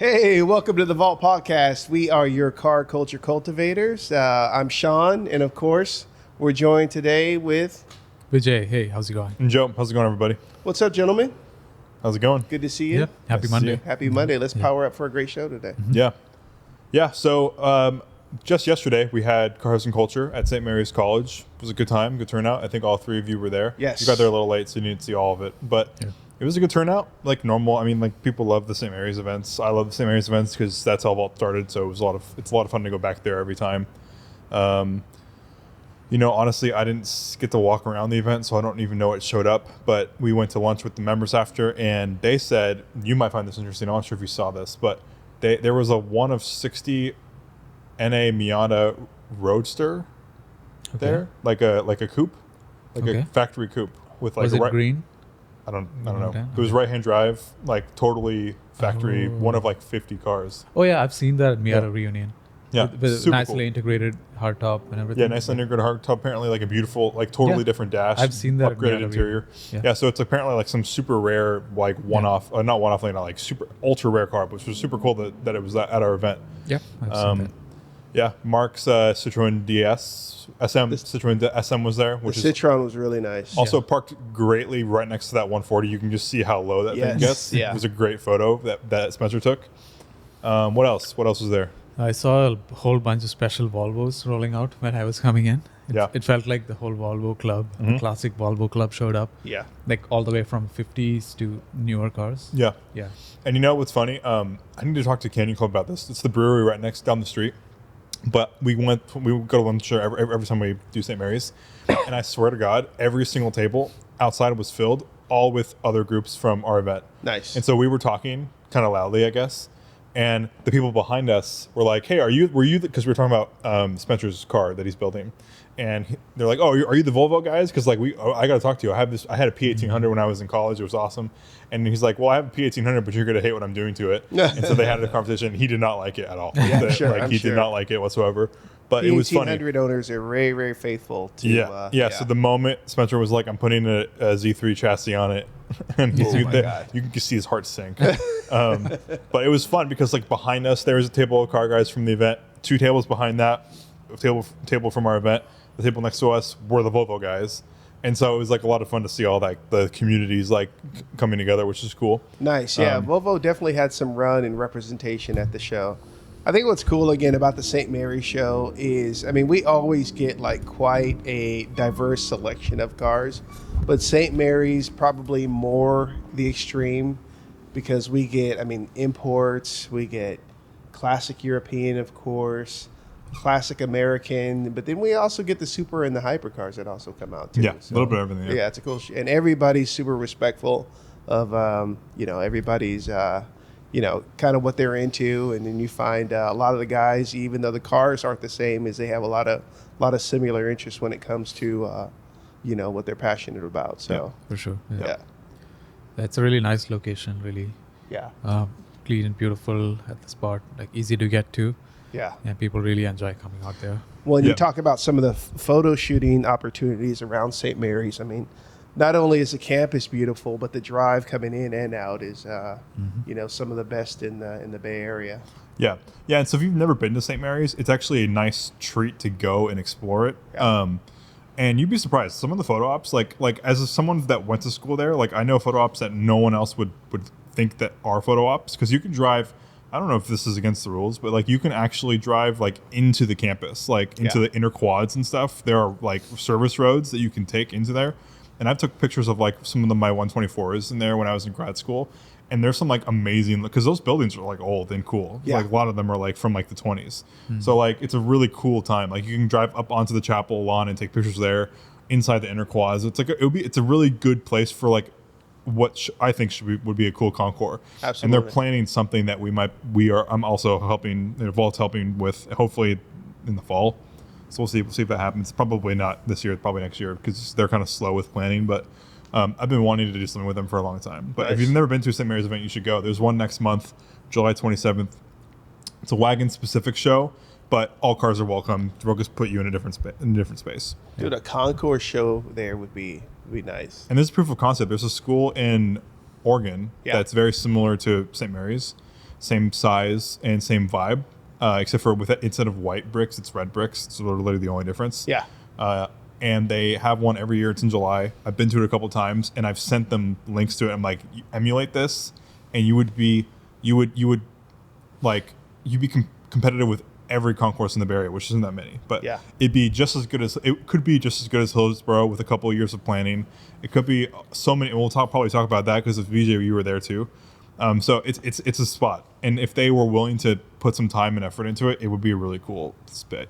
Hey, welcome to the Vault Podcast. We are your car culture cultivators. I'm Sean, and of course, we're joined today with Vijay. Hey, how's it going? And Joe, how's it going, everybody? What's up, gentlemen? How's it going? Good to see you. Yep. Happy Nice to see Monday. you. Happy Monday. Let's power up for a great show today. Yeah. So just yesterday, we had Cars and Culture at St. Mary's College. It was a good time, good turnout. I think all three of you were there. Yes. You got there a little late, so you didn't see all of it. But it was a good turnout, like normal. I mean, like people love the St. Mary's events. I love the St. Mary's events because that's how Vault started. So it's a lot of fun to go back there every time. Honestly, I didn't get to walk around the event, so I don't even know what showed up. But we went to lunch with the members after, and they said, you might find this interesting. I'm not sure if you saw this, but there was a 1 of 60 NA Miata Roadster there, like a coupe, like a factory coupe with like Was it green? I don't know. Okay. It was right-hand drive, like totally factory, one of like 50 cars. Oh yeah, I've seen that at Miata Yeah. Reunion. Yeah, With super nicely cool. integrated hardtop and everything. Yeah, nice integrated hardtop. Apparently, like a beautiful, like totally Yeah. different dash. I've seen that at upgraded Miata interior. Reunion. Yeah, so it's apparently like some super rare, like one-off, not one-off, like super ultra rare car, which was super cool that it was at our event. Yep. I've seen that. Yeah, Mark's Citroen DS Citroen SM was there, The which is Citroen was really nice. also parked greatly right next to that 140. You can just see how low that thing Yes, gets. yeah. It was a great photo that Spencer took. What else? What else was there? I saw a whole bunch of special Volvos rolling out when I was coming in. It felt like the whole Volvo club, the classic Volvo club showed up. Yeah. Like all the way from 50s to newer cars. Yeah. Yeah. And you know what's funny? I need to talk to Canyon Club about this. It's the brewery right next down the street. But we go to lunch every time we do St. Mary's. And I swear to God, every single table outside was filled, all with other groups from our event. Nice. And so we were talking kind of loudly, I guess. And the people behind us were like, "Hey, were you?" Because we were talking about Spencer's car that he's building, and they're like, "Oh, are you the Volvo guys?" Because I got to talk to you. I had a P1800 when I was in college. It was awesome. And he's like, "Well, I have a P1800, but you're gonna hate what I'm doing to it." And so they had a conversation. He did not like it at all. He did not like it whatsoever. But it was funny. 100 owners are very, very faithful to. So the moment Spencer was like, "I'm putting a Z3 chassis on it," and you can see his heart sink. But it was fun because like behind us there was a table of car guys from the event. 2 tables behind that, a table from our event. The table next to us were the Volvo guys. And so it was like a lot of fun to see all like the communities like coming together, which is cool. Nice. Yeah. Volvo definitely had some run and representation at the show. I think what's cool again about the St. Mary's show is, I mean, we always get like quite a diverse selection of cars, but St. Mary's probably more the extreme because we get, I mean, imports, we get classic European, of course, classic American, but then we also get the super and the hypercars that also come out too. Yeah, a little bit of everything. Yeah, it's a cool and everybody's super respectful of, everybody's, kind of what they're into, and then you find a lot of the guys, even though the cars aren't the same, is they have a lot of similar interests when it comes to, what they're passionate about. So For sure. yeah, That's a really nice location, really. yeah, Clean and beautiful at the spot, like easy to get to. yeah. Yeah, people really enjoy coming out there. When you Yeah. talk about some of the photo shooting opportunities around St. Mary's, I mean, not only is the campus beautiful, but the drive coming in and out is, some of the best in the Bay Area. Yeah. And so if you've never been to St. Mary's, it's actually a nice treat to go and explore it. Yeah. And you'd be surprised. Some of the photo ops, like as someone that went to school there, like I know photo ops that no one else would think that are photo ops, because you can drive. I don't know if this is against the rules, but like you can actually drive like into the campus, like into the inner quads and stuff. There are like service roads that you can take into there. And I've took pictures of like some of my 124s in there when I was in grad school. And there's some like amazing, because those buildings are like old and cool. Yeah. Like a lot of them are like from like the 20s. So like it's a really cool time. Like you can drive up onto the chapel lawn and take pictures there inside the inner quads. It's like it's a really good place for like what I think would be a cool concours. Absolutely. And they're planning something that I'm also helping, Valt's helping with, hopefully in the fall. So we'll see if that happens. Probably not this year, probably next year, because they're kind of slow with planning. But I've been wanting to do something with them for a long time. But Nice. if you've never been to a St. Mary's event, you should go. There's one next month, July 27th. It's a wagon-specific show, but all cars are welcome. We'll just put you in a different space. Dude, a concourse show there would be nice. And this is proof of concept. There's a school in Oregon that's very similar to St. Mary's. same size and same vibe, except for instead of white bricks, it's red bricks. It's literally the only difference. Yeah. And they have one every year. It's in July. I've been to it a couple times, and I've sent them links to it. I'm like, emulate this, and you'd be competitive with every concourse in the Bay Area, which isn't that many, but Yeah. it could be just as good as Hillsborough with a couple of years of planning. It could be so many. We'll probably talk about that because if VJ, you were there too. So it's a spot, and if they were willing to put some time and effort into it, it would be a really cool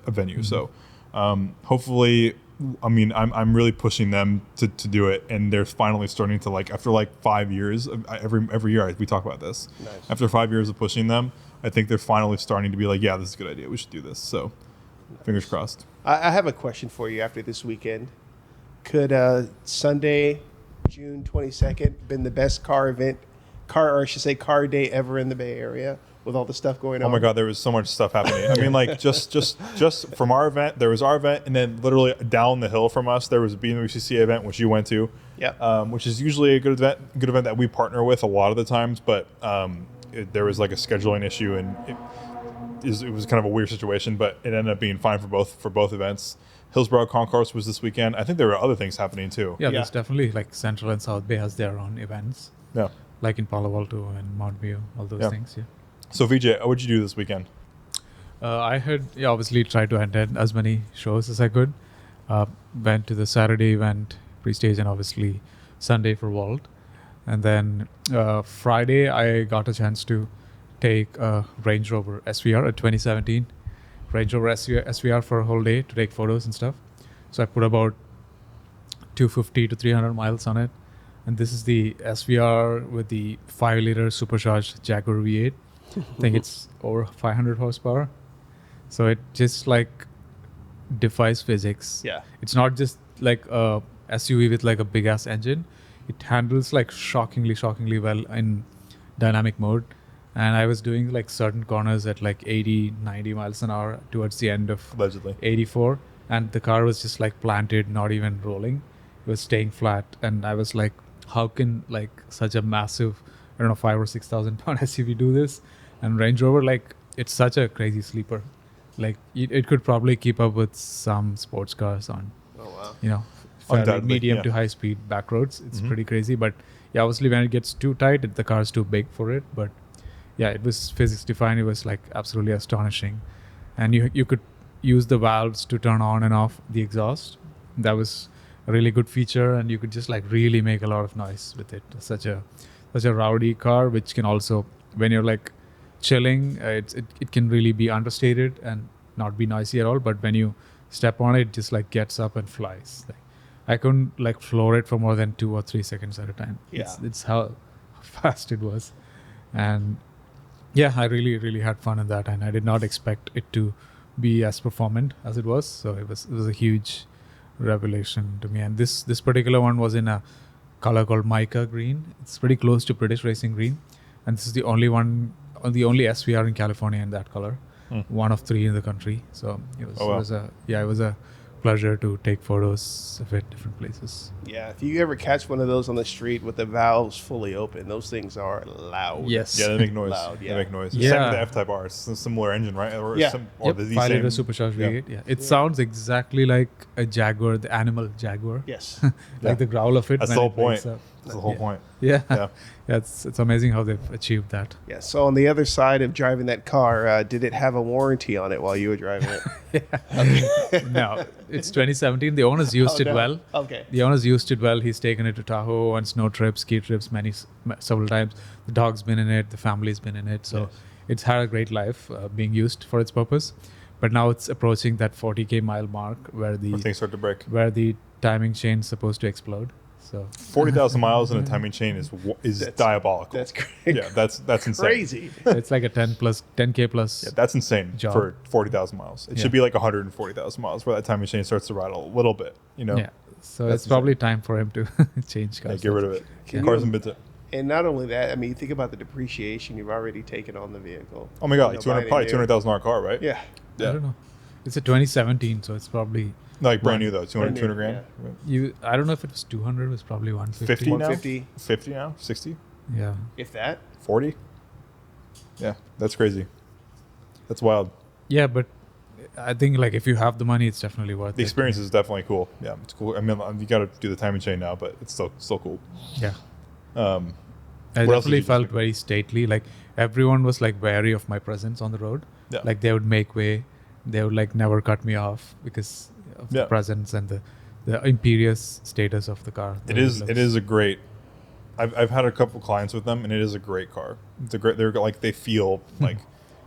venue. So hopefully, I mean, I'm really pushing them to do it, and they're finally starting to, like, after like 5 years. Every year we talk about this. Nice. After 5 years of pushing them, I think they're finally starting to be like, yeah, this is a good idea. We should do this. So, fingers crossed. I have a question for you after this weekend. Could Sunday, June 22nd, been the best car day ever in the Bay Area with all the stuff going on? Oh my God, there was so much stuff happening. I mean, like just from our event, there was our event, and then literally down the hill from us, there was a BMWCC event, which you went to. Yeah. Which is usually a good event that we partner with a lot of the times, but there was like a scheduling issue, and it was kind of a weird situation, but it ended up being fine for both events. Hillsborough Concourse was this weekend. I think there were other things happening too. Yeah, there's definitely like Central and South Bay has their own events. Yeah. Like in Palo Alto and Mount View, all those things. Yeah. So VJ, what'd you do this weekend? I had obviously tried to attend as many shows as I could. Went to the Saturday event, pre-stage, and obviously Sunday for Valt. And then Friday, I got a chance to take a Range Rover SVR, a 2017 Range Rover SVR for a whole day to take photos and stuff. So I put about 250 to 300 miles on it. And this is the SVR with the 5-liter supercharged Jaguar V8. I think it's over 500 horsepower. So it just like defies physics. Yeah. It's not just like a SUV with like a big ass engine. It handles like shockingly well in dynamic mode. And I was doing like certain corners at like 80, 90 miles an hour towards the end of Allegedly. 84. And the car was just like planted, not even rolling. It was staying flat. And I was like, how can like such a massive, I don't know, 5,000 or 6,000 pound SUV do this? And Range Rover, like, it's such a crazy sleeper. Like it could probably keep up with some sports cars on, fairly medium to high speed back roads. It's pretty crazy. But yeah, obviously when it gets too tight, the car's too big for it. But yeah, it was physics defined. It was like absolutely astonishing. And you could use the valves to turn on and off the exhaust. That was a really good feature, and you could just like really make a lot of noise with it. Such a rowdy car, which can also, when you're like chilling, it can really be understated and not be noisy at all. But when you step on it, it just like gets up and flies. Like, I couldn't like floor it for more than 2 or 3 seconds at a time. Yeah. It's how fast it was. And yeah, I really had fun in that, and I did not expect it to be as performant as it was. So it was a huge revelation to me. And this particular one was in a color called mica green. It's pretty close to British racing green, and this is the only SVR in California in that color. One of 3 in the country. So it was a pleasure to take photos of it different places. Yeah, if you ever catch one of those on the street with the valves fully open, those things are loud. Yes. Yeah, they make noise. Loud, yeah. They make noise. Yeah. Same with the F-Type R. It's a similar engine, right? Or Yeah. the 5-liter supercharged V8. Yeah. It sounds exactly like a Jaguar, the animal Jaguar. Yes. Like the growl of it. That's when the whole it wakes point. up. That's the whole point. Yeah. Yeah. It's amazing how they've achieved that. Yeah. So on the other side of driving that car, did it have a warranty on it while you were driving it? No, it's 2017. The owners used it no. well. Okay. The owners used it well. He's taken it to Tahoe on snow trips, ski trips, several times. The dog's been in it. The family's been in it. So it's had a great life being used for its purpose. But now it's approaching that 40K mile mark where things start to break. Where the timing chain's supposed to explode. So 40,000 miles in a timing chain is diabolical. That's crazy. Yeah, that's insane. Crazy. it's like a 10K plus. Yeah, that's insane job. for 40,000 miles. It should be like 140,000 miles where that timing chain starts to rattle a little bit. Yeah. So That's it's probably time for him to change cars. get rid of it. Can Cars you- and bits. And not only that, I mean, you think about the depreciation you've already taken on the vehicle. Oh my God, You like know, buying probably a new- $200,000 car, right? Yeah. I don't know. It's a 2017, so it's probably Like brand new though, 200 Brand new, grand. I don't know if it was 200. It was probably 150. 50 now? 150. 50 now? 60? Yeah. If that. 40? Yeah, that's crazy. That's wild. Yeah, but I think like if you have the money, it's definitely worth The it. experience is definitely cool. Yeah, it's cool. I mean, you got to do the time and chain now, but it's still cool. Yeah. Um, I What else did definitely you felt just- very stately. Like everyone was like wary of my presence on the road. Yeah. Like they would make way. They would like never cut me off because of Yeah. the presence and the imperious status of the car. It is a great. I've had a couple clients with them, and it is a great car. It's a great. They're like they feel like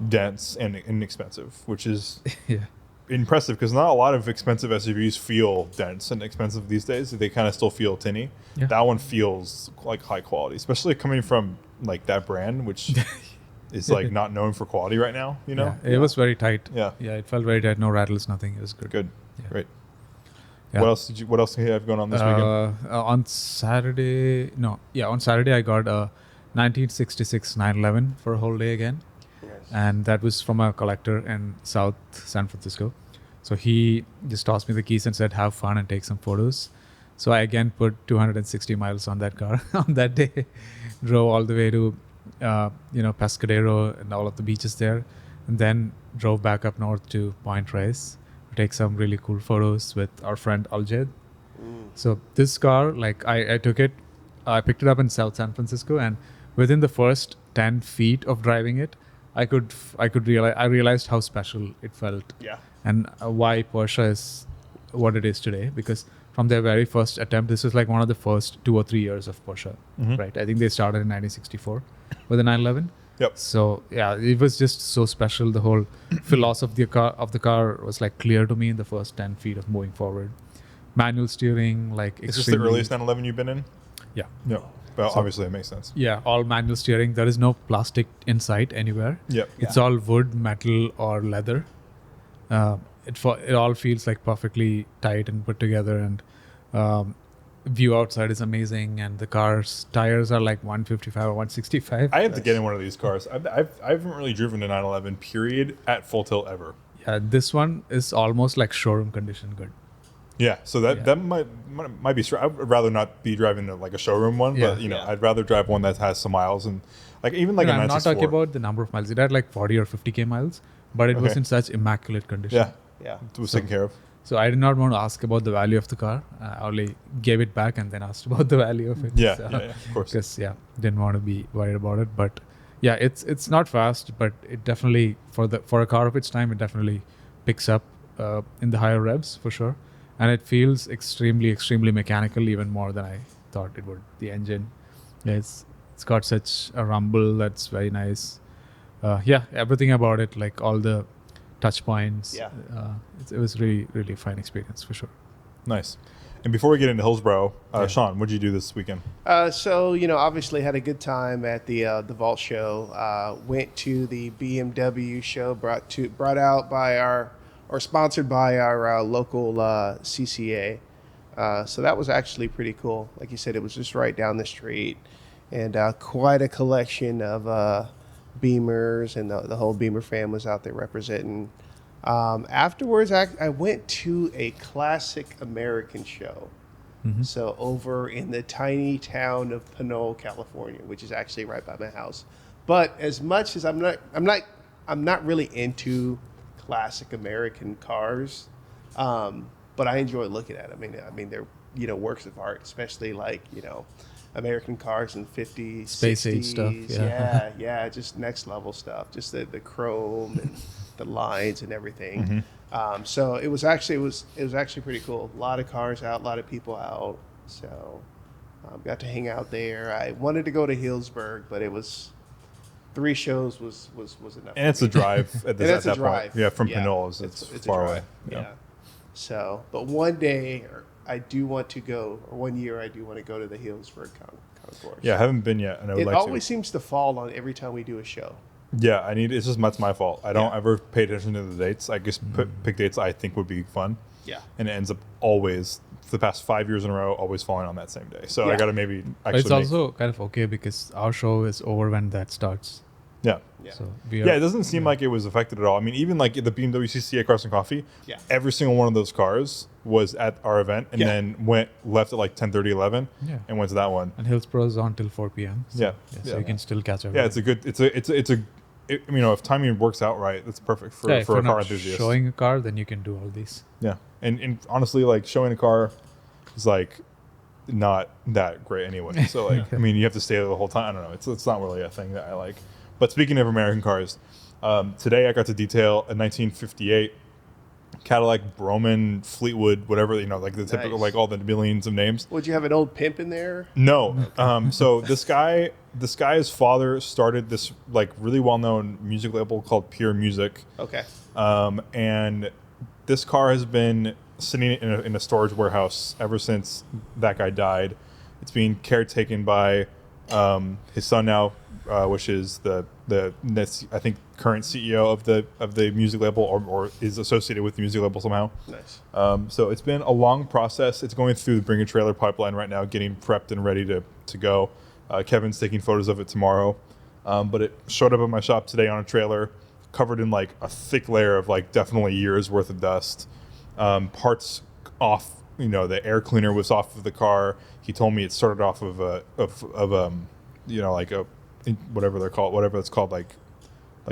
dense and inexpensive, which is yeah. impressive because not a lot of expensive SUVs feel dense and expensive these days. They kind of still feel tinny. Yeah. That one feels like high quality, especially coming from like that brand, which is like not known for quality right now. You know, Yeah, it was very tight. Yeah. Yeah, it felt very tight. No rattles, nothing. It was good. good, Yeah. great. Yeah. What else do you have going on this weekend? On Saturday, on Saturday I got a 1966 911 for a whole day again. And that was from a collector in South San Francisco. So he just tossed me the keys and said, have fun and take some photos. So I again put 260 miles on that car on that day. Drove all the way to, Pescadero and all of the beaches there. And then drove back up north to Point Reyes to take some really cool photos with our friend Aljed. So this car, like I took it, I picked it up in South San Francisco, and within the first 10 feet of driving it, I realized how special it felt. Yeah. And why Porsche is what it is today, because from their very first attempt, this is like one of the first 2 or 3 years of Porsche, Mhm. right? I think they started in 1964 with the 911. Yep. So yeah, it was just so special. The whole philosophy of the car was like clear to me in the first 10 feet of moving forward. Manual steering, like Is this the earliest 911 you've been in? Yeah. No. Well, So- obviously it makes sense. Yeah, all manual steering. There is no plastic inside anywhere. Yep. It's all wood, metal, or leather. It all feels like perfectly tight and put together, and view outside is amazing. And the car's tires are like 155 or 165. I have to get in one of these cars. I haven't really driven a 911 period at full tilt ever. Yeah, this one is almost like showroom condition good. Yeah, so that Yeah. that might be. I'd rather not be driving like a showroom one, but Yeah. I'd rather drive one that has some miles and like even like No, a I'm not 964. talking about the number of miles. It had like 40 or 50k miles, but it was Okay. in such immaculate condition. Yeah, Yeah. it was taken care of. So I did not want to ask about the value of the car. I only gave it back and then asked about the value of it. Yeah, So- yeah, of course. Because didn't want to be worried about it. But yeah, it's not fast, but it definitely for a car of its time, it definitely picks up in the higher revs for sure, and it feels extremely mechanical, even more than I thought it would. The engine, it's got such a rumble that's very nice. Everything about it, like all the touch points. Yeah. It was really fine experience for sure. Nice. And before we get into Hillsborough, Yeah. Sean, what did you do this weekend? So obviously had a good time at the Valt show. Went to the BMW show brought out by or sponsored by our local CCA. So that was actually pretty cool. Like you said, it was just right down the street, and quite a collection of Beamers, and the whole Beamer fam was out there representing. Afterwards, I went to a classic American show. Mhm. So over in the tiny town of Pinole, California, which is actually right by my house. But as much as I'm not really into classic American cars, but I enjoy looking at them. I mean they're works of art, especially like American cars in 50s, Space 60s. age stuff, yeah. yeah, just next level stuff. Just the chrome and the lines and everything. So it was actually pretty cool. A lot of cars out, a lot of people out. So got to hang out there. I wanted to go to Hillsburg, but it was 3 shows was enough. And it's a drive at, And it's a that drive. point. Yeah, from Yeah. Pinole, it's a far drive. away. Yeah. So, but one day I do want to go, or one year I do want to go to the Hillsburg concourse. Yeah, I haven't been yet, and I would It like always to. seems to fall on every time we do a show. Yeah, it's just that's my fault. I don't Yeah. ever pay attention to the dates. I just pick dates I think would be fun, Yeah. and it ends up always for the past 5 years in a row always falling on that same day. So I Yeah. got to maybe But actually. it's also kind of okay because our show is over when that starts. Yeah. Yeah. So we are, Yeah, it doesn't seem like it was affected at all. I mean, even like the BMW CCA Cars and Coffee, Yeah. every single one of those cars was at our event and Yeah. then left at like 10:30, 11 Yeah. and went to that one. And Hillsborough is on till 4 p.m. So, Yeah. so Yeah. you can still catch up. Yeah, it's a good, it's a if timing works out right, that's perfect for if a you're car not enthusiast. showing a car, then you can do all these. Yeah, and honestly, like showing a car is like not that great anyway. So like, I mean, you have to stay there the whole time. I don't know. It's not really a thing that I like. But speaking of American cars, today I got to detail a 1958 Cadillac Broman Fleetwood, whatever, like the typical, Nice. like all the millions of names. Would you have an old pimp in there? No. So this guy's father started this like really well-known music label called Pure Music. Okay. And this car has been sitting in a storage warehouse ever since that guy died. It's being caretaken by his son now, which is the I think current CEO of the music label, or is associated with the music label somehow. Nice. So it's been a long process. It's going through the bring a trailer pipeline right now, getting prepped and ready to go. Kevin's taking photos of it tomorrow, but it showed up at my shop today on a trailer, covered in like a thick layer of like definitely years worth of dust. Parts off, the air cleaner was off of the car. He told me it started off of like a whatever it's called, like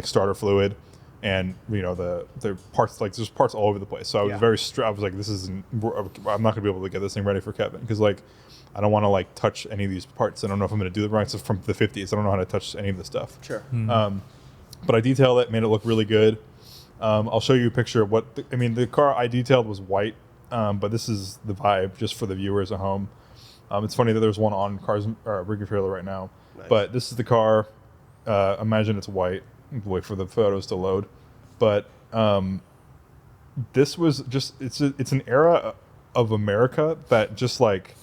starter fluid, and the parts, like there's parts all over the place. So I was very I was like, I'm not gonna be able to get this thing ready for Kevin, because like I don't want to like touch any of these parts. I don't know if I'm gonna do the right. It's from the 50s. I don't know how to touch any of this stuff. Sure. But I detailed it, made it look really good. I'll show you a picture of what the car I detailed was white, but this is the vibe just for the viewers at home. It's funny that there's one on Cars Rig Trailer right now. Nice. But this is the car. Imagine it's white. Wait for the photos to load. But this was just it's an era of America that just like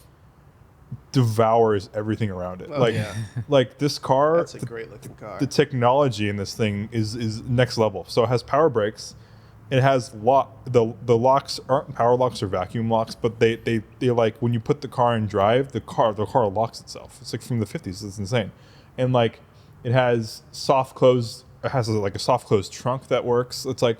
devours everything around it. Oh, yeah. Like this car, That's a great looking car. the technology in this thing is next level. So it has power brakes. It has the locks aren't power locks or vacuum locks, but they like when you put the car in drive, the car locks itself. It's like from the 50s. It's insane. And like it has soft close. It has like a soft closed trunk that works. It's like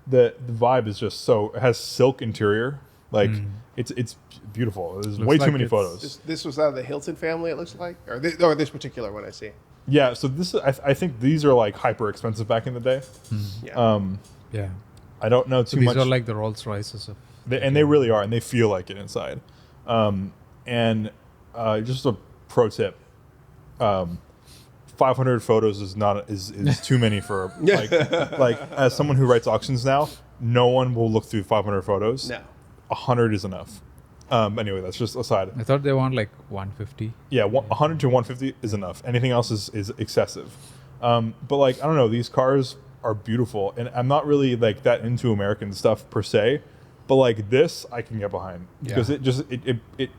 the vibe is just so. It has silk interior. Like it's beautiful. There's Looks way like too many it's- photos. This was out of the Hilton family, it looks like, or this particular one I see. Yeah. So this I think these are like hyper expensive back in the day. Yeah. Yeah. I don't know So too these much. are like the Rolls Royces of. They really are, and they feel like it inside. And just a pro tip: 500 photos is too many for like as someone who writes auctions now. No one will look through 500 photos. No. 100 is enough. Anyway, that's just aside. I thought they want like 150. Yeah, 100 to 150 is enough. Anything else is excessive. But like I don't know, these cars are beautiful, and I'm not really like that into American stuff per se, but like this I can get behind because Yeah. it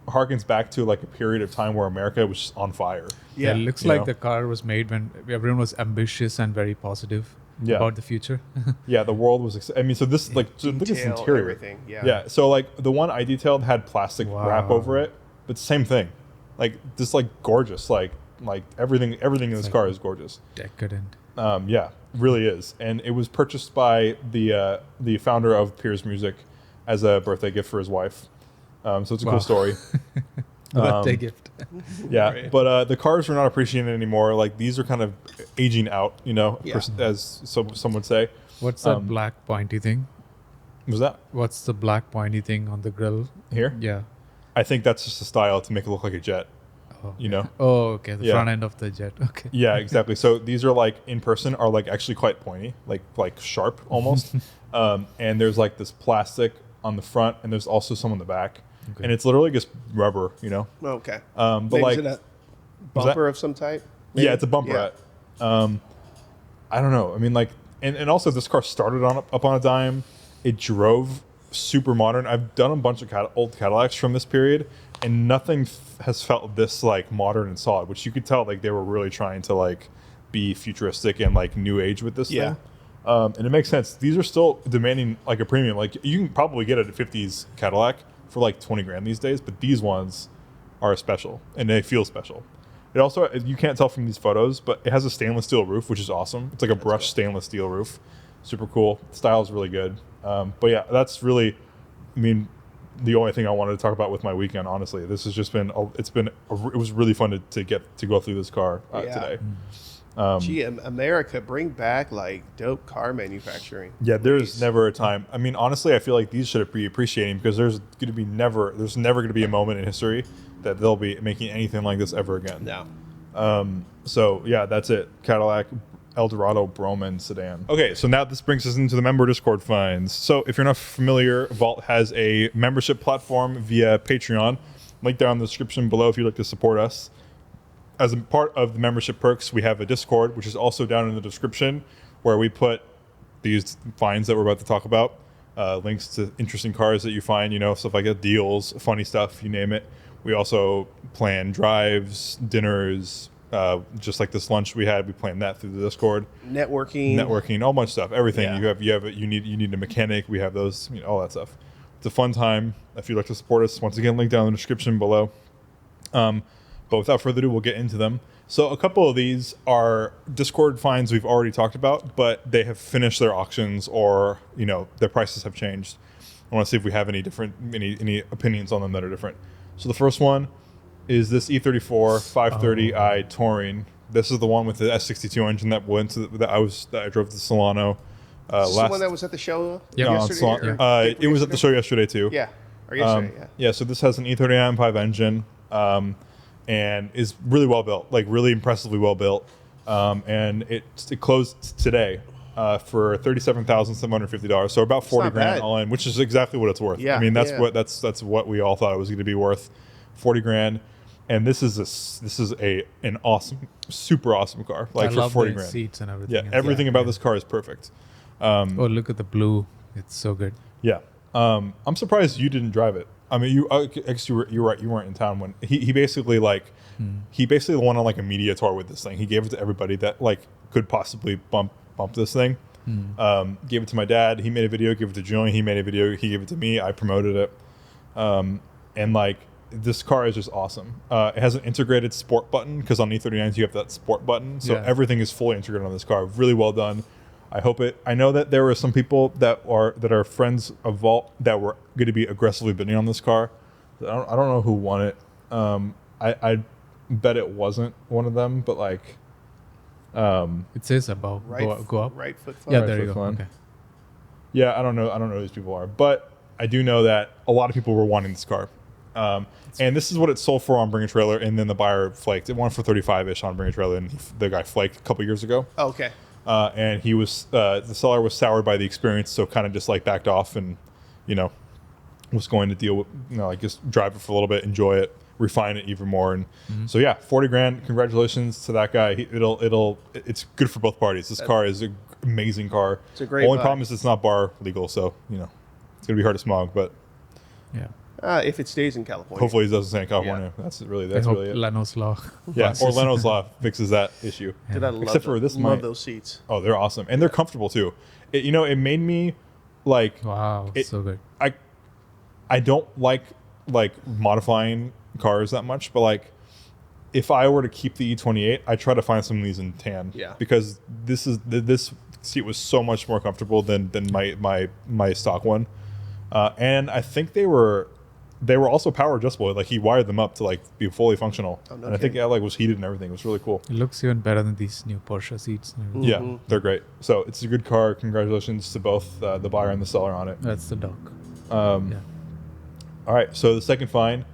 harkens back to like a period of time where America was on fire. Yeah, it looks You like know? the car was made when everyone was ambitious and very positive Yeah. about the future. Yeah, the world was. So this like so look at this Detail, interior. everything. Yeah. Yeah. So like the one I detailed had plastic wrap Wow. over it, but same thing. Like just like gorgeous. Like everything in this like- car is gorgeous. Decadent. Yeah, really is. And it was purchased by the founder of Piers Music as a birthday gift for his wife. So it's a Wow. cool story. Birthday gift. Yeah, Right. but the cars are not appreciated anymore. Like these are kind of aging out, Yeah. as some would say. What's that Um, black pointy thing? Was that What's the black pointy thing on the grill? here? Yeah. I think that's just a style to make it look like a jet. Oh, Oh, okay. The Yeah. front end of the jet. Okay. Yeah, exactly. So these are like in person are like actually quite pointy, like sharp almost. And there's like this plastic on the front, and there's also some on the back, Okay. and it's literally just rubber, Okay. But Maybe like, is it a bumper of some type? yeah, it's a bumper. Yeah. I don't know. I mean, like, and also this car started up on a dime. It drove super modern. I've done a bunch of old Cadillacs from this period, and nothing has felt this like modern and solid. Which you could tell like they were really trying to like be futuristic and like new age with this Yeah. thing. And it makes sense. These are still demanding like a premium. Like you can probably get a 50s Cadillac for like 20 grand these days, but these ones are special and they feel special. It also, you can't tell from these photos, but it has a stainless steel roof, which is awesome. It's like a brushed stainless steel roof. Super cool. Style is really good. But yeah, that's really, I mean, the only thing I wanted to talk about with my weekend, honestly. This has just been, it was really fun to go through this car Yeah. today. Gee, America, bring back like dope car manufacturing. Yeah, there's Please. never a time. I mean, honestly, I feel like these should be appreciating because there's never going to be a moment in history that they'll be making anything like this ever again. No. So yeah, that's it. Cadillac Eldorado Broman sedan. Okay, so now this brings us into the member Discord finds. So if you're not familiar, Valt has a membership platform via Patreon. Link down in the description below if you'd like to support us. As a part of the membership perks, we have a Discord, which is also down in the description, where we put these finds that we're about to talk about, links to interesting cars that you find, stuff like that, deals, funny stuff, you name it. We also plan drives, dinners, just like this lunch we had. We planned that through the Discord. Networking, all bunch of stuff. Everything Yeah. you need a mechanic. We have those, all that stuff. It's a fun time. If you'd like to support us, once again, link down in the description below. But without further ado, we'll get into them. So a couple of these are Discord finds we've already talked about, but they have finished their auctions or, their prices have changed. I want to see if we have any opinions on them that are different. So the first one is this E34 530i Touring. This is the one with the S62 engine that I drove to Solano. Is this the one that was at the show yesterday? It was at the show yesterday too. Yeah. Or yesterday, yeah. Yeah, so this has an E30i M5 engine. And is really well built, like really impressively well built. And it closed today for $37,750, so about 40 grand bad. all in, which is exactly what it's worth. Yeah, I mean that's yeah. that's what we all thought it was going to be worth, 40 grand. And this is an awesome, super awesome car, like I for love 40 the grand. seats and everything. Yeah, everything about this car is perfect. Oh, look at the blue. It's so good. Yeah, I'm surprised you didn't drive it. I mean, you were right. You weren't in town when he basically went on like a media tour with this thing. He gave it to everybody that like could possibly bump this thing. Gave it to my dad. He made a video. Gave it to Julian. He made a video. He gave it to me. I promoted it. And like this car is just awesome. It has an integrated sport button because on E39s you have that sport button. So everything is fully integrated on this car. Really well done. I know that there were some people that are friends of Valt that were going to be aggressively bidding on this car. I don't know who won it. I bet it wasn't one of them, but like, It says above. Go up. Right foot. Yeah, Right there you foot go. fun. Okay. yeah, I don't know who these people are, but I do know that a lot of people were wanting this car. And this is what it sold for on Bring a Trailer, and then the buyer flaked. It went for 35-ish on Bring a Trailer, and the guy flaked a couple years ago. Oh, okay. And he was the seller was soured by the experience, so kind of just like backed off and, was going to deal with, like just drive it for a little bit, enjoy it, refine it even more. And so yeah, 40 grand. Congratulations to that guy. It's good for both parties. This car is an amazing car. It's a great Only buy. problem is it's not bar legal, so it's gonna be hard to smog. But Yeah. If it stays in California. hopefully it doesn't stay in California. That's I really hope it. Leno's law. Yeah, passes. or Leno's Law fixes that issue. Dude, I love Except for this love might- those seats. Oh, they're awesome, and they're comfortable too. It made me like Wow, It- so good. I don't like modifying cars that much, but like if I were to keep the E28, I try to find some of these in tan. Yeah. Because this seat was so much more comfortable than my stock one, and I think they were also power adjustable. Like he wired them up to like be fully functional, Oh, no and I think kidding. it like was heated and everything. It was really cool. It looks even better than these new Porsche seats. and everything. Yeah, Mhm. they're great. So it's a good car. Congratulations to both the buyer and the seller on it. That's the dog. Yeah. All right, so the second find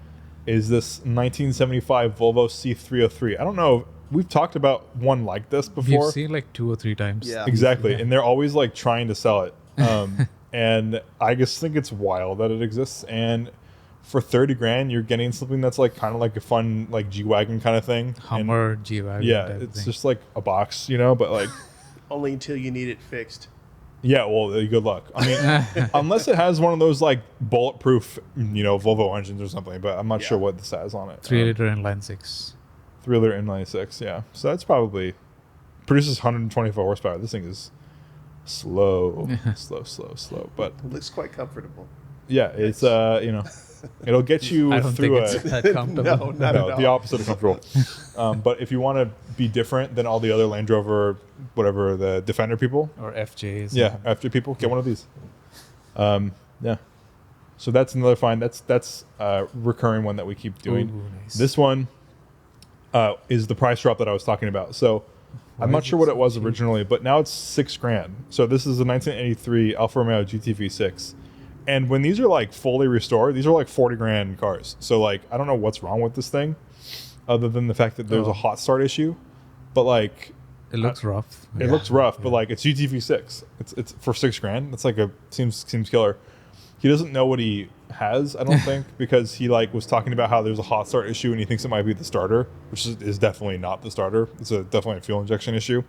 is this 1975 Volvo C303. I don't know. We've talked about one like this before. We've seen like 2 or 3 times. Yeah. Exactly, Yeah. and they're always like trying to sell it. And I just think it's wild that it exists. And for 30 grand, you're getting something that's like kind of like a fun like G-Wagon kind of thing. Hummer, G-Wagon. And yeah, type of it's thing. just like a box, but like. Only until you need it fixed. Yeah, well, good luck. I mean, unless it has one of those like bulletproof, Volvo engines or something, but I'm not Yeah. sure what this has on it. 3-liter inline 6. 3-liter inline 6, yeah. So that's probably produces 124 horsepower. This thing is slow, slow. But It looks quite comfortable. yeah, it's it'll get you I don't through think it's a. that comfortable. No, not at No, all. the opposite of comfortable. But if you want to be different than all the other Land Rover, whatever the Defender people, Or FJs. yeah, after people get one of these. Yeah. So that's another find. That's a recurring one that we keep doing. Ooh, nice. This one is the price drop that I was talking about. So Why I'm not is sure it what so it was cheap? originally, but now it's $6,000. So this is a 1983 Alfa Romeo GT V6. And when these are like fully restored, these are like 40 grand cars. So like, I don't know what's wrong with this thing other than the fact that there's a hot start issue, but like, It looks rough. it looks rough, but like it's GTV6. It's for $6,000. It's like seems killer. He doesn't know what he has, I don't think, because he like was talking about how there's a hot start issue and he thinks it might be the starter, which is definitely not the starter. It's definitely a fuel injection issue.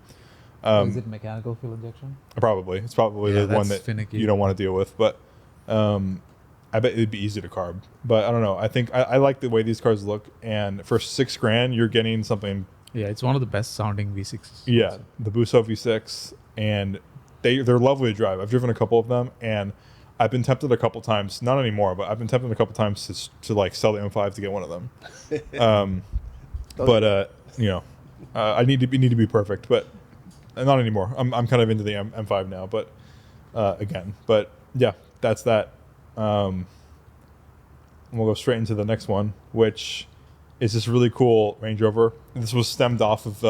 Is it mechanical fuel injection? Probably it's probably the one that's that finicky. you don't want to deal with, but I bet it'd be easy to carb. But I don't know. I think I like the way these cars look, and for $6,000, you're getting something. Yeah, it's one of the best sounding V6s. Yeah, the Busso V6, and they're lovely to drive. I've driven a couple of them, and I've been tempted a couple times, not anymore, but I've been tempted a couple times to like sell the M5 to get one of them. I need to be perfect, but not anymore. I'm kind of into the M5 now, but yeah, that's that. We'll go straight into the next one, which is this really cool Range Rover. This was stemmed off of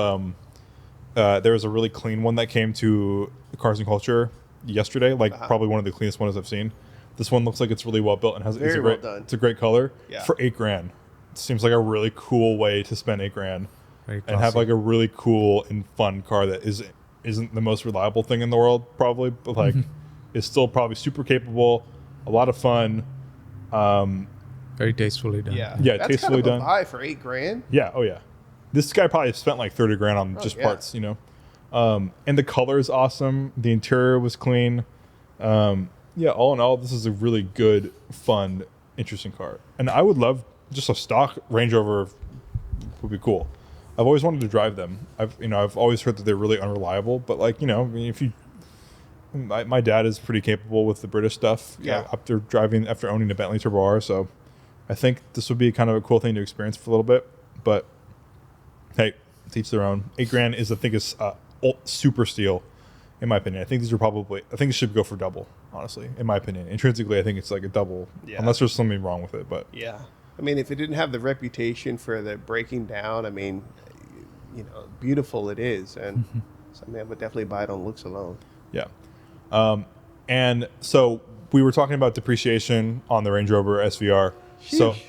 there was a really clean one that came to Cars and Culture yesterday, like probably one of the cleanest ones I've seen. This one looks like it's really well built and Very well done. It's a great color Yeah. for $8,000. It seems like a really cool way to spend $8,000 Very and have classy. like a really cool and fun car that isn't the most reliable thing in the world probably, but like is still probably super capable, a lot of fun. Very tastefully done. Yeah, Yeah, that's tastefully kind of done. a buy for $8,000. Yeah. Oh yeah. This guy probably spent like $30,000 on just yeah. parts, and the color is awesome. The interior was clean. Yeah. All in all, this is a really good, fun, interesting car. And I would love just a stock Range Rover would be cool. I've always wanted to drive them. I've always heard that they're really unreliable, but like, I mean, if you, my dad is pretty capable with the British stuff. Yeah. After owning a Bentley Turbo R. So I think this would be kind of a cool thing to experience for a little bit, but hey, to each their own. $8,000 is super steal, in my opinion. I think it should go for double, honestly, in my opinion. Intrinsically, I think it's like a double, unless there's something wrong with it. But Yeah. I mean, if it didn't have the reputation for the breaking down, I mean, beautiful it is. And so, I mean, I would definitely buy it on looks alone. yeah, and so we were talking about depreciation on the Range Rover SVR. So Sheesh.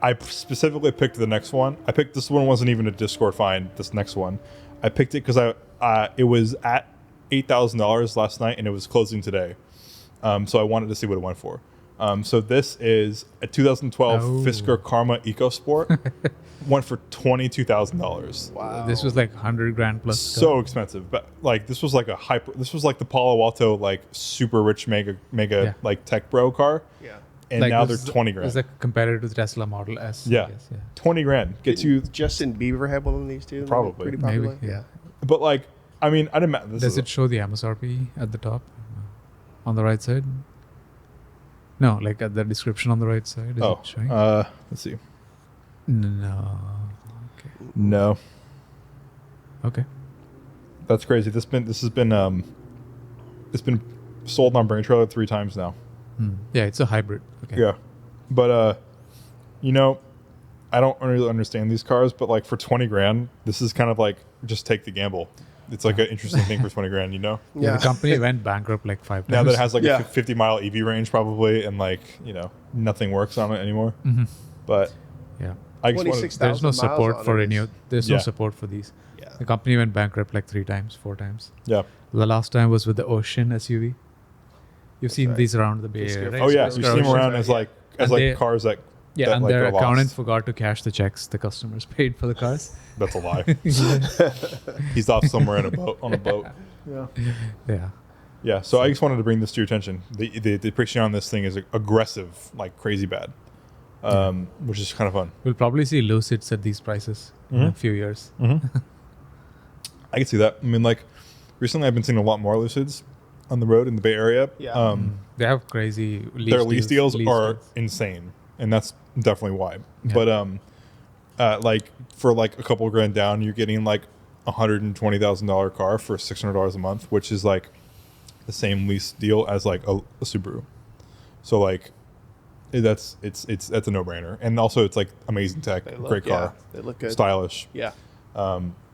I specifically picked the next one. I picked this one wasn't even a Discord find. This next one, I picked it because it was at $8,000 last night and it was closing today. So I wanted to see what it went for. So this is a 2012 Fisker Karma EcoSport. Went for $22,000. Wow. This was like 100 grand plus. So expensive, but like this was like this was like the Palo Alto like super rich mega Yeah. like tech bro car, Yeah. and Like now this they're $20,000. It's like compared to the Tesla Model S. I Yeah. guess, yeah. $20,000 gets you. Justin Bieber had one of these too? Probably. Pretty popular. Maybe, yeah. But like, I mean, I didn't. This Does is it show the MSRP at the top? On the right side? No, like at the description on the right side. Is it showing? Let's see. No. Okay. No, Okay. that's crazy. It's been sold on Brain Trailer 3 times now. Yeah, it's a hybrid. Okay. Yeah, but I don't really understand these cars, but like for $20,000, this is kind of like just take the gamble. It's like an interesting thing for $20,000, Yeah, Yeah. the company went bankrupt like 5 times. Now that it has like Yeah. a 50-mile EV range probably, and like nothing works on it anymore. But Yeah. I just wanted, 26,000 There's no miles support on for it any is- of. There's Yeah. no support for these. Yeah. The company went bankrupt like 3 times, 4 times. yeah. The last time was with the Ocean SUV. You've seen right. these around the Bay Fisker. Area, right? Oh yeah, Fisker you see them Ocean, around right, as yeah. like And they- cars that Yeah, that, and like, their are lost. accountant forgot to cash the checks the customers paid for the cars. That's a lie. He's off somewhere on a boat. Yeah. Yeah. Yeah. So I just wanted to bring this to your attention. The depreciation on this thing is aggressive, like crazy bad, which is kind of fun. We'll probably see Lucids at these prices in a few years. I can see that. I mean, like recently I've been seeing a lot more Lucids on the road in the Bay Area. Yeah. They have crazy lease Their lease deals are deals. insane, and that's definitely why. Yeah. But like for like a couple grand down, you're getting like $120,000 car for $600 a month, which is like the same lease deal as like a Subaru. So like that's a no brainer, and also it's like amazing tech, They look- great car, yeah, they look good. stylish. Yeah.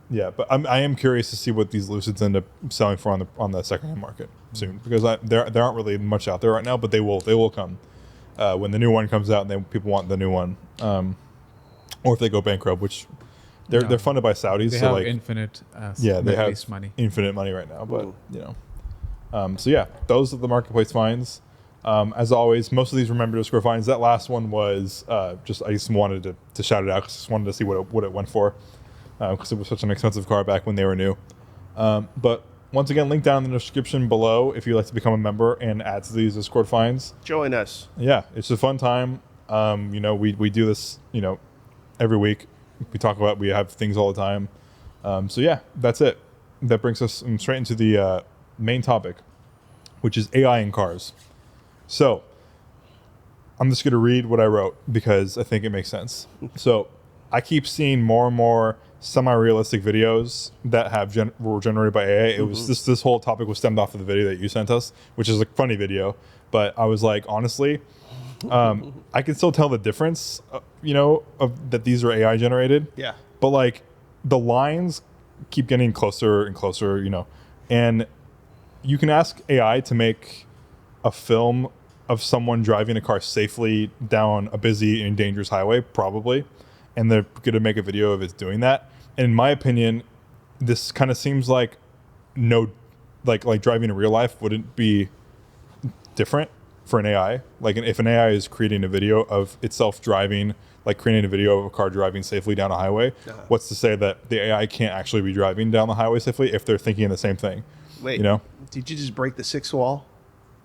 Yeah, but I am curious to see what these Lucids end up selling for on the secondhand market soon, because there aren't really much out there right now, but they will come when the new one comes out and then people want the new one, or if they go bankrupt, which they're funded by Saudis, They so have like infinite yeah, they have waste money. infinite money right now, but Ooh. you know, so yeah, those are the marketplace finds. As always, most of these remember to score finds. That last one was I just wanted to shout it out because I just wanted to see what it went for. Because it was such an expensive car back when they were new. But once again, link down in the description below if you'd like to become a member and add to these Discord finds. Join us. Yeah, it's a fun time. You know, we do this, you know, every week. We have things all the time. So yeah, that's it. That brings us straight into the main topic, which is AI in cars. So I'm just going to read what I wrote because I think it makes sense. So I keep seeing more and more semi-realistic videos that were generated by AI. It was this whole topic was stemmed off of the video that you sent us, which is a funny video. But I was like, honestly, I can still tell the difference, you know, that these are AI generated. Yeah. But like the lines keep getting closer and closer, you know, and you can ask AI to make a film of someone driving a car safely down a busy and dangerous highway, probably, and they're going to make a video of it doing that. And in my opinion, this kind of seems like like driving in real life wouldn't be different for an AI. Like if an AI is creating a video of itself driving, like creating a video of a car driving safely down a highway, what's to say that the AI can't actually be driving down the highway safely if they're thinking the same thing? Wait, you know? Did you just break the sixth wall?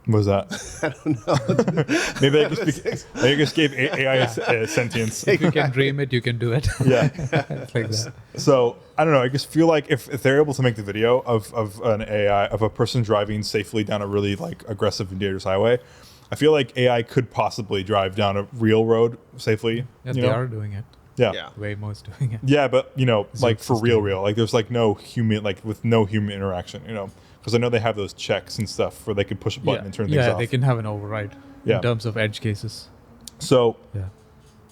What was that? I don't know. Maybe I just gave AI a sentience. If you can dream it, you can do it. Yeah. It's like that. So I don't know. I just feel like if they're able to make the video of an AI of a person driving safely down a really like aggressive and dangerous highway, I feel like AI could possibly drive down a real road safely. Yeah, you they know? are doing it. Yeah. Yeah. Waymo's doing it. Yeah, but you know, like for system. real, like there's like no human, like with no human interaction, you know, because I know they have those checks and stuff where they can push a button and turn things yeah, off. they can have an override Yeah. in terms of edge cases. So Yeah.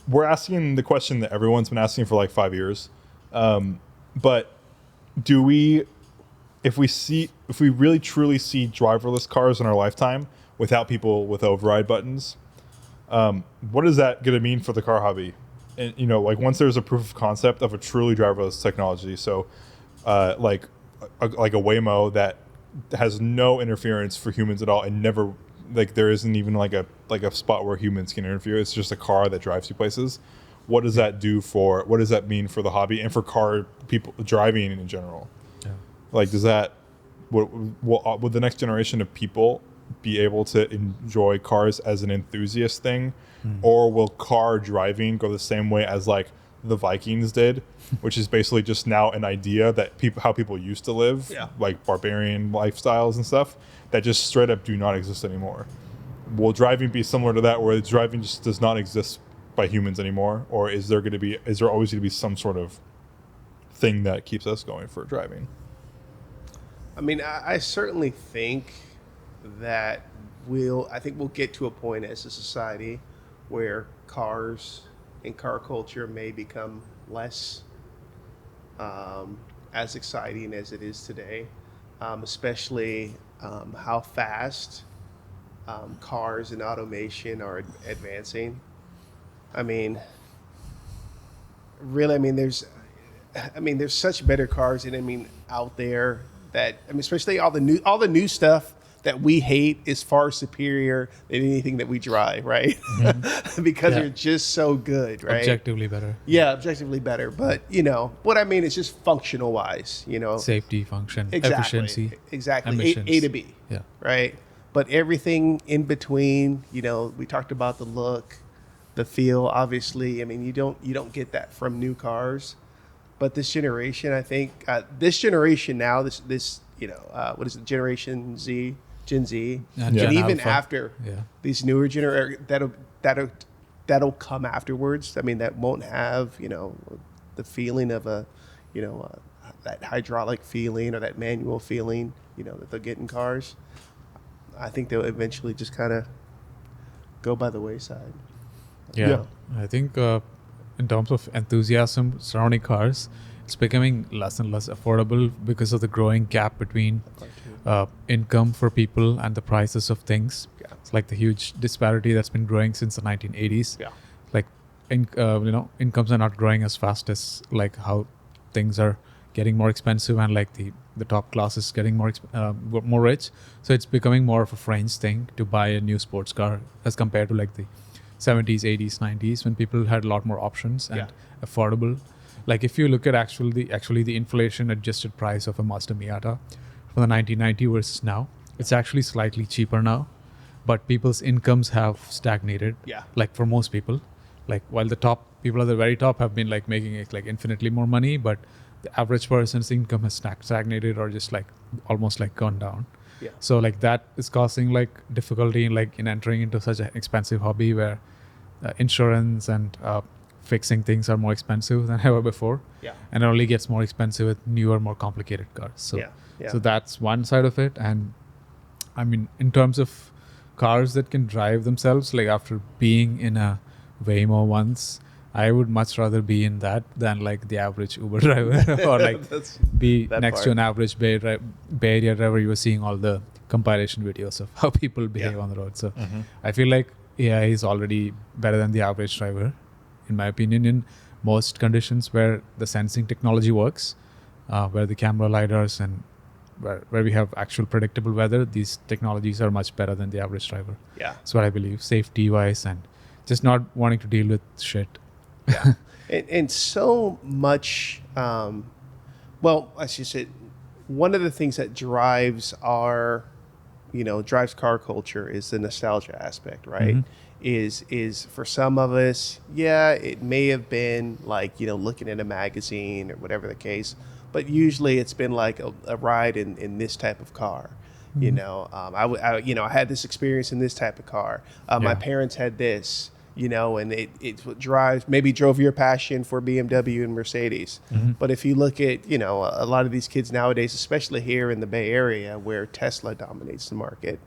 we're asking the question that everyone's been asking for like 5 years, but do we, if we really truly see driverless cars in our lifetime without people with override buttons, what is that going to mean for the car hobby? And you know, like once there's a proof of concept of a truly driverless technology, so like a Waymo that has no interference for humans at all, and never like there isn't even like a spot where humans can interfere. It's just a car that drives you places. What does that do for? What does that mean for the hobby and for car people driving in general? Yeah. Like, does that will the next generation of people be able to enjoy cars as an enthusiast thing, or will car driving go the same way as like the Vikings did, which is basically just now an idea that how people used to live, like barbarian lifestyles and stuff that just straight up do not exist anymore? Will driving be similar to that, where driving just does not exist by humans anymore, or is there always going to be some sort of thing that keeps us going for driving? I mean, I certainly think that we'll get to a point as a society where cars and car culture may become less as exciting as it is today, especially how fast cars and automation are advancing. I mean, really, there's such better cars out there that especially all the new stuff that we hate is far superior than anything that we drive, right? Mm-hmm. Because Yeah. they're just so good, right? Objectively better. Yeah, objectively better. But what I mean is just functional wise, Safety, function, exactly, efficiency. exactly, emissions. A to B, Yeah. right? But everything in between, we talked about the look, the feel. Obviously, you don't get that from new cars. But this generation, I think, this generation now, what is it, Generation Z, Gen Z, And Yeah. and Gen even Alpha. after Yeah. these newer that'll come afterwards. That won't have the feeling of that hydraulic feeling or that manual feeling that they'll get in cars. I think they'll eventually just kind of go by the wayside. Yeah. I think in terms of enthusiasm surrounding cars, it's becoming less and less affordable because of the growing gap between income for people and the prices of things. Yeah. It's like the huge disparity that's been growing since the 1980s. Yeah. Like, incomes are not growing as fast as like how things are getting more expensive, and like the top class is getting more rich. So it's becoming more of a fringe thing to buy a new sports car as compared to like the 70s, 80s, 90s, when people had a lot more options and affordable. Like if you look at actually the inflation adjusted price of a Mazda Miata from the 1990 versus now, it's actually slightly cheaper now, but people's incomes have stagnated. Yeah. Like for most people, like while the top people at the very top have been like making it like infinitely more money, but the average person's income has stagnated or just like almost like gone down. Yeah. So like that is causing like difficulty in entering into such an expensive hobby where insurance and fixing things are more expensive than ever before. Yeah. And it only gets more expensive with newer, more complicated cars. So so that's one side of it. And I mean, in terms of cars that can drive themselves, like after being in a Waymo once, I would much rather be in that than like the average Uber driver or like be next to an average Bay Area driver. You were seeing all the compilation videos of how people behave on the road. So I feel like AI is already better than the average driver, in my opinion, in most conditions where the sensing technology works, where the camera lidars and where we have actual predictable weather. These technologies are much better than the average driver. Yeah. That's what I believe. Safety wise and just not wanting to deal with shit. Yeah. and so much, well, as you said, one of the things that drives drives car culture is the nostalgia aspect, right? Is for some of us, it may have been like, looking at a magazine or whatever the case, but usually it's been like a ride in this type of car. I had this experience in this type of car. My parents had this. And it's what drove your passion for BMW and Mercedes. But if you look at, a lot of these kids nowadays, especially here in the Bay Area where Tesla dominates the market,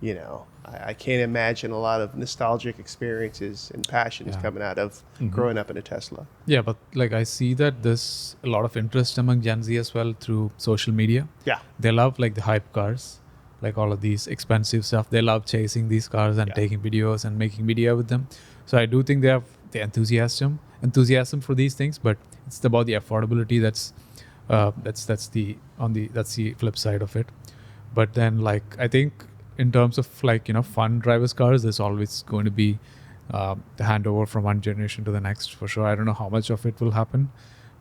I can't imagine a lot of nostalgic experiences and passions coming out of growing up in a Tesla. Yeah, but like I see that there's a lot of interest among Gen Z as well through social media. Yeah. They love like the hype cars. Like all of these expensive stuff. They love chasing these cars and taking videos and making media with them. So I do think they have the enthusiasm for these things, but it's about the affordability that's the flip side of it. But then like I think in terms of like, fun drivers cars, there's always going to be the handover from one generation to the next for sure. I don't know how much of it will happen,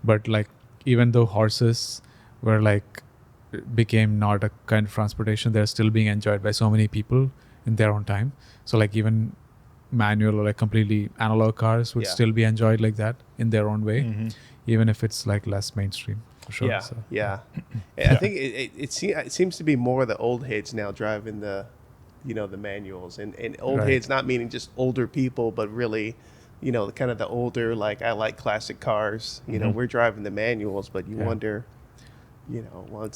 but like even though horses were like became not a kind of transportation, they're still being enjoyed by so many people in their own time. So like even manual or like completely analog cars would still be enjoyed like that in their own way, even if it's like less mainstream for sure. I think it seems to be more of the old heads now driving the manuals, and old heads not meaning just older people, but really kind of the older, like I like classic cars, we're driving the manuals, but you wonder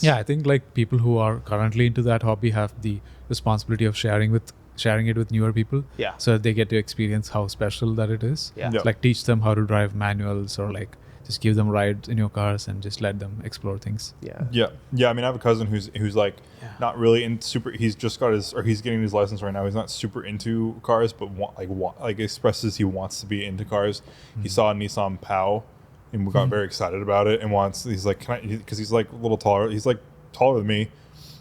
I think like people who are currently into that hobby have the responsibility of sharing it with newer people, so that they get to experience how special that it is. Like teach them how to drive manuals, or like just give them rides in your cars and just let them explore things. I mean, I have a cousin who's like not really in super. He's just got he's getting his license right now. He's not super into cars, but like expresses he wants to be into cars. He saw a Nissan POW and we got very excited about it, and he's like, because he's like a little taller. He's like taller than me.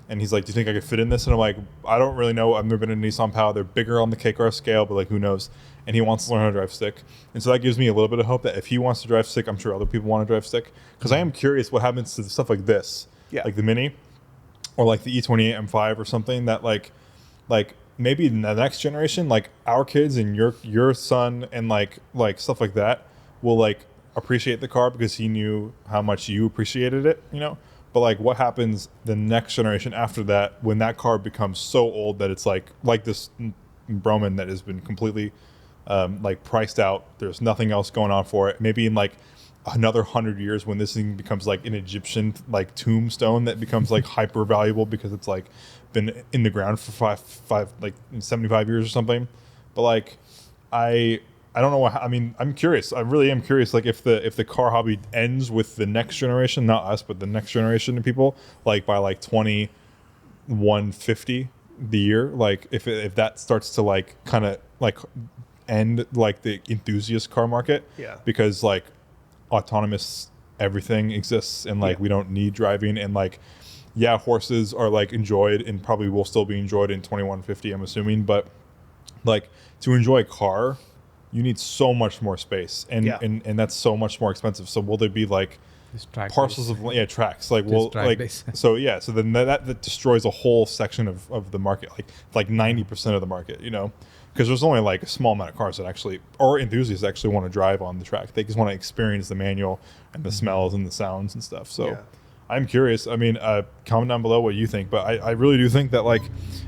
And he's like, do you think I could fit in this? And I'm like, I don't really know. I've never been in a Nissan POW. They're bigger on the K-car scale, but like, who knows? And he wants to learn how to drive stick. And so that gives me a little bit of hope that if he wants to drive stick, I'm sure other people want to drive stick. Because I am curious what happens to stuff like this, like the Mini, or like the E28 M5 or something that like maybe in the next generation, like our kids and your son and like stuff like that will like appreciate the car because he knew how much you appreciated it, But like, what happens the next generation after that when that car becomes so old that it's like this Broman that has been completely like priced out? There's nothing else going on for it. Maybe in like another 100 years when this thing becomes like an Egyptian like tombstone that becomes like hyper valuable because it's like been in the ground for five like 75 years or something. But like I don't know what. I mean, I'm curious. I really am curious. Like, if the car hobby ends with the next generation, not us, but the next generation of people, like by like 2150 the year, like if that starts to like kind of like end like the enthusiast car market, Yeah. because like autonomous everything exists and like Yeah. we don't need driving, and like yeah, horses are like enjoyed and probably will still be enjoyed in 2150, I'm assuming, but like to enjoy a car you need so much more space, and Yeah. and that's so much more expensive. So will there be like This track parcels base. of tracks like Just well track like base. so yeah, so then that destroys a whole section of the market, like 90% of the market, you know, because there's only like a small amount of cars that actually, or enthusiasts actually want to drive on the track. They just want to experience the manual and the smells and the sounds and stuff. So Yeah. I'm curious. I mean, comment down below what you think, but I really do think that like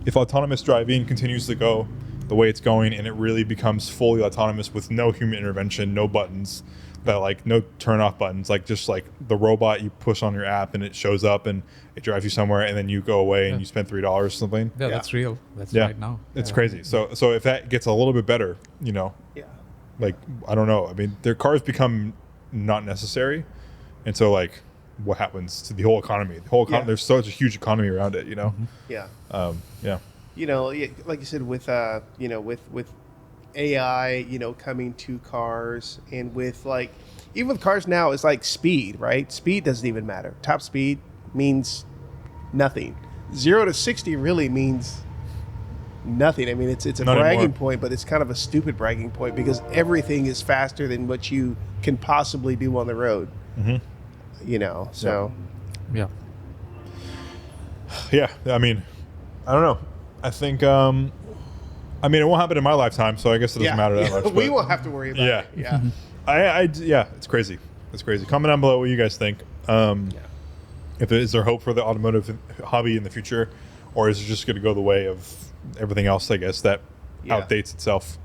if autonomous driving continues to go the way it's going and it really becomes fully autonomous with no human intervention, no buttons, that like no turn off buttons, like just like the robot you push on your app and it shows up and it drives you somewhere and then you go away and Yeah. you spend $3 or something. Yeah, Yeah. that's real. That's Yeah, right now. it's Yeah. crazy. So if that gets a little bit better, you know, Yeah. like I don't know. I mean, their cars become not necessary, and so like what happens to the whole economy? The whole Yeah. there's such a huge economy around it, you know. Yeah. Yeah. You know, like you said, with you know, with AI, you know, coming to cars, and with like even with cars now, it's like speed, right? Speed doesn't even matter. Top speed means nothing. 0 to 60 really means nothing. I mean, it's a Not bragging anymore. point, but it's kind of a stupid bragging point because everything is faster than what you can possibly do on the road. Mhm. You know, so Yeah. Yeah. I mean, I don't know. I think. I mean, it won't happen in my lifetime, so I guess it doesn't matter that much. we but- won't have to worry about Yeah. it. Yeah. Yeah, it's crazy. It's crazy. Comment down below what you guys think. If is there hope for the automotive hobby in the future, or is it just going to go the way of everything else? I guess that Yeah. outdates itself.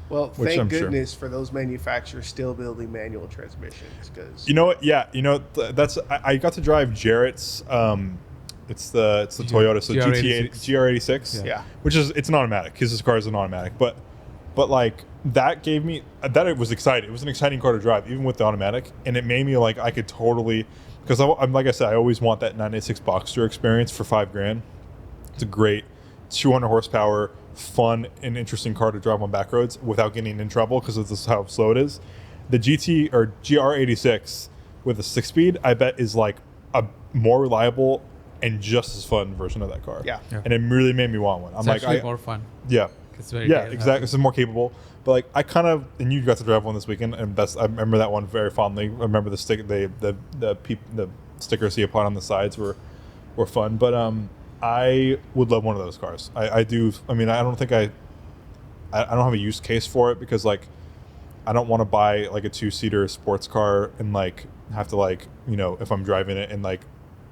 Well, Which thank I'm sure. goodness for those manufacturers still building manual transmissions, because You know what? Yeah, you know that's I got to drive Jarrett's. It's the Toyota, so GT8 GR86. GR86. Yeah. which is it's an automatic because this car is an automatic, but like that gave me that it was exciting. It was an exciting car to drive, even with the automatic, and it made me like I could totally because I'm like I said, I always want that 986 Boxster experience for $5,000. It's a great 200 horsepower, fun and interesting car to drive on back roads without getting in trouble because of this how slow it is. The GT or GR86 with a 6-speed, I bet is like a more reliable and just as fun version of that car. Yeah. Yeah. And it really made me want one. I'm It's like, actually more fun. yeah. It's very Yeah, tail exactly. happy. This is more capable. But like I kind of and you got to drive one this weekend, and I remember that one very fondly. I remember the the stickers he applied on the sides were fun. But I would love one of those cars. I do. I mean, I don't think I don't have a use case for it because like I don't want to buy like a 2-seater sports car and like have to like if I'm driving it and like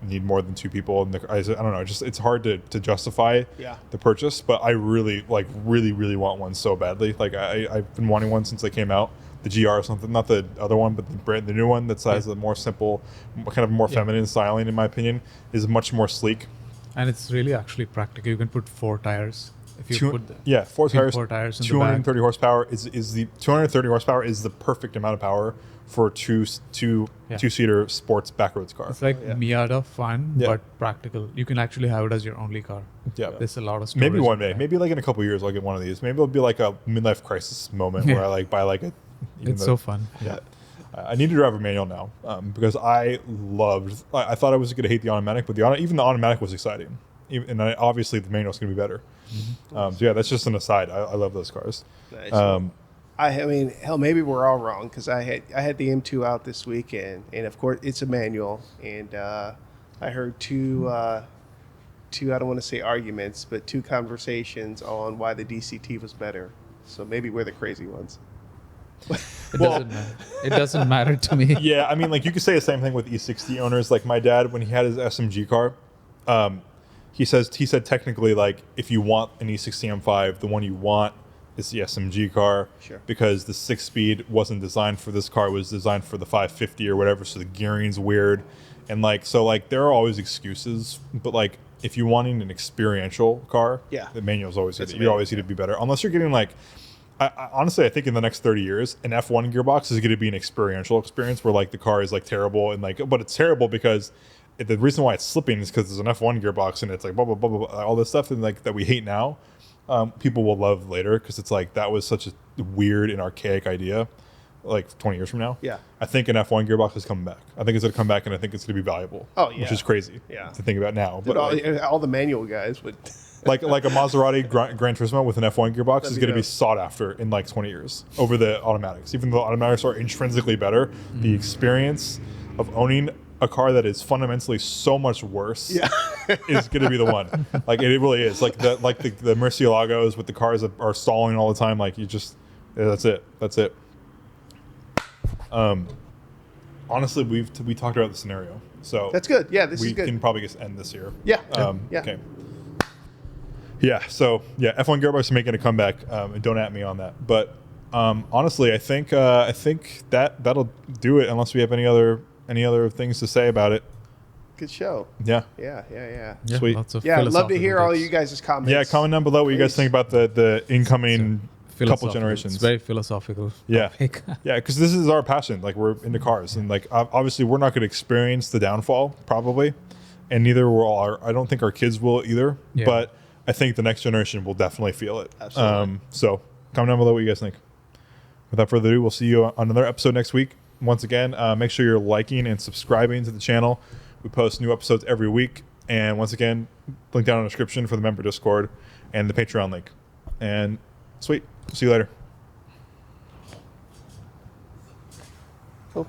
need more than 2 people and I don't know, just it's hard to justify Yeah. the purchase, but I really really want one so badly. Like I've been wanting one since they came out, the GR or something, not the other one, but the new one that has a more simple, kind of more feminine styling, in my opinion, is much more sleek. And it's really actually practical. You can put 4 tires. If you put the, 4 between tires, 4 tires in the 230 horsepower is the 230 horsepower is the perfect amount of power for a Yeah. 2-seater sports backroads car. It's like Yeah. Miata fun, Yeah. but practical. You can actually have it as your only car. Yeah. There's a lot of storage. Maybe one in day. there. Maybe like in a couple years, I'll get one of these. Maybe it'll be like a midlife crisis moment Yeah. where I like buy like a. even It's though- so fun. Yeah. I need to drive a manual now because I thought I was going to hate the automatic, but even the automatic was exciting. Obviously the manual's going to be better. So yeah, that's just an aside. I love those cars. Nice. I mean, hell, maybe we're all wrong because I had the M2 out this weekend, and of course it's a manual, and I heard two I don't want to say arguments, but 2 conversations on why the DCT was better. So maybe we're the crazy ones. It doesn't matter. It doesn't matter to me. Yeah, I mean, like you could say the same thing with E60 owners. Like my dad, when he had his SMG car, he said technically, like if you want an E60 M5, the one you want is the SMG car, Sure. because the 6-speed wasn't designed for this car; it was designed for the 550 or whatever. So the gearing's weird, and like there are always excuses. But like if you're wanting an experiential car, Yeah. the manual's always That's you're always manual, going to be better, unless you're getting like Honestly, I think in the next 30 years, an F1 gearbox is going to be an experiential experience where like the car is like terrible and like, but it's terrible because the reason why it's slipping is because there's an F1 gearbox and it's like blah blah blah blah, blah all this stuff and like that we hate now. People will love later because it's like that was such a weird and archaic idea. Like 20 years from now, Yeah. I think an F1 gearbox is coming back. I think it's going to come back, and I think it's going to be valuable. Oh, yeah. Which is crazy. Yeah. To think about now, Dude, but like, all the manual guys would. like a Maserati Gran Turismo with an F1 gearbox is going to be dope. sought after in like 20 years over the automatics. Even though automatics are intrinsically better, the experience of owning a car that is fundamentally so much worse is going to be the one. Like it really is. Like the Murcielagos with the cars that are stalling all the time. Like you just, that's it. That's it. Honestly, we talked about the scenario, so That's good. Yeah, this we is good. can probably just end this here. Yeah. Yeah. Okay. Yeah. So yeah, F1 gearbox is making a comeback. And don't at me on that. But honestly, I think that'll do it. Unless we have any other things to say about it. Good show. Yeah. Yeah. Yeah, Sweet. lots of Yeah, I'd love to philosophical hear all of takes. you guys' comments. Yeah. Comment down below what you guys Please. think about the incoming couple Philosophical. generations. It's very philosophical. Yeah. topic. Yeah, because this is our passion. Like we're into cars, and like obviously we're not going to experience the downfall probably, and neither will I don't think our kids will either. Yeah. But I think the next generation will definitely feel it. Absolutely. So comment down below what you guys think. Without further ado, we'll see you on another episode next week. Once again, make sure you're liking and subscribing to the channel. We post new episodes every week, and once again, link down in the description for the member Discord and the Patreon link. And sweet, see you later. Cool.